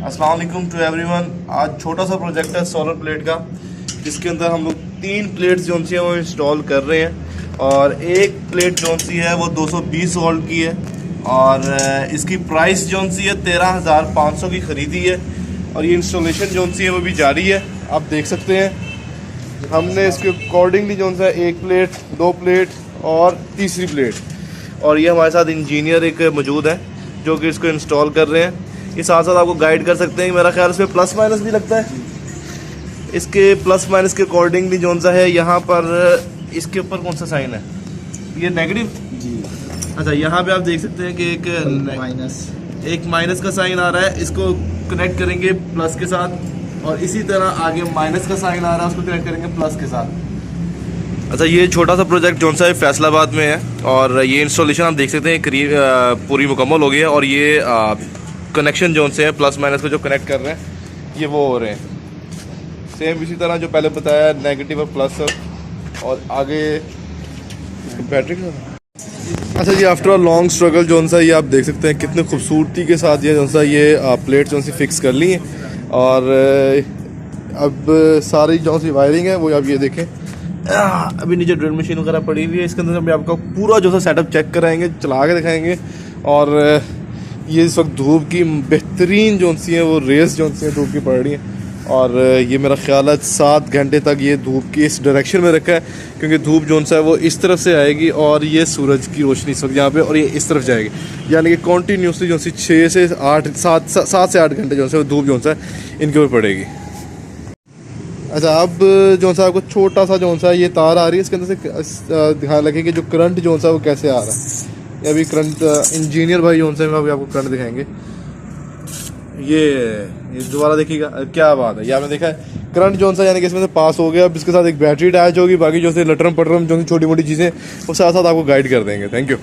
अस्सलाम वालेकुम to everyone. आज छोटा सा प्रोजेक्ट है सोलर प्लेट का, जिसके अंदर हम लोग 3 प्लेट्स जो सी है वो इंस्टॉल कर रहे हैं और एक प्लेट जो सी है वो 220 वोल्ट की है और इसकी प्राइस जो सी है 13,500 की ख़रीदी है और ये इंस्टॉलेशन जो सी है वो भी जारी है। आप देख सकते हैं हमने इसके अकॉर्डिंगली जो सा एक प्लेट, 2 प्लेट और तीसरी प्लेट, और ये हमारे साथ इंजीनियर एक मौजूद है जो कि इसको इंस्टॉल कर रहे हैं। ये साथ साथ आपको गाइड कर सकते हैं। मेरा ख्याल इसमें प्लस माइनस भी लगता है। इसके प्लस माइनस के अकॉर्डिंगली जो सा है यहाँ पर इसके ऊपर कौन सा साइन है, ये नेगेटिव जी। अच्छा, यहाँ पे आप देख सकते हैं कि एक माइनस का साइन आ रहा है। इसको कनेक्ट करेंगे प्लस के साथ और इसी तरह आगे माइनस का साइन आ रहा है, उसको कनेक्ट करेंगे प्लस के साथ। अच्छा, ये छोटा सा प्रोजेक्ट जो सा है फैसलाबाद में है और ये इंस्टॉलेशन आप देख सकते हैं करीब पूरी मुकम्मल हो गई है और ये कनेक्शन जो से है प्लस माइनस को जो कनेक्ट कर रहे हैं ये वो हो रहे हैं सेम इसी तरह जो पहले बताया, नेगेटिव और प्लस और आगे बैटरी का। अच्छा जी, आफ्टर अ लॉन्ग स्ट्रगल जो सा ये आप देख सकते हैं कितने खूबसूरती के साथ ये जो सा ये प्लेट जो सी फिक्स कर ली है और अब सारी जो सी वायरिंग है वो आप ये देखें। अभी नीचे ड्रिल मशीन वगैरह पड़ी हुई है। इसके अंदर अभी आपका पूरा जो सा सेटअप चेक कराएंगे, चला के दिखाएंगे। और ये इस वक्त धूप की बेहतरीन जो सी है वो रेस जो सी है धूप की पड़ रही है और ये मेरा ख्याल है 7 घंटे तक ये धूप की इस डायरेक्शन में रखा है, क्योंकि धूप जो सा है वो इस तरफ से आएगी और ये सूरज की रोशनी इस वक्त यहाँ पे और ये इस तरफ जाएगी, यानी कि कॉन्टीन्यूसली जो सी 6 से 8 7 से 8 घंटे जो सा धूप जो सा है इनके ऊपर पड़ेगी। अच्छा, अब जो सा आपको छोटा सा जो सा ये तार आ रही है, इसके अंदर से ध्यान रखें कि जो करंट जो सा वो कैसे आ रहा है। अभी करंट इंजीनियर भाई जो सा अभी आपको करंट दिखाएंगे। ये दोबारा देखिएगा, क्या बात है। ये आपने देखा है करंट जो सा यानी कि इसमें से पास हो गया। अब इसके साथ एक बैटरी अटैच होगी, बाकी जो से लटरम पटरम जो छोटी मोटी चीज़ें वो साथ साथ आपको गाइड कर देंगे। Thank you.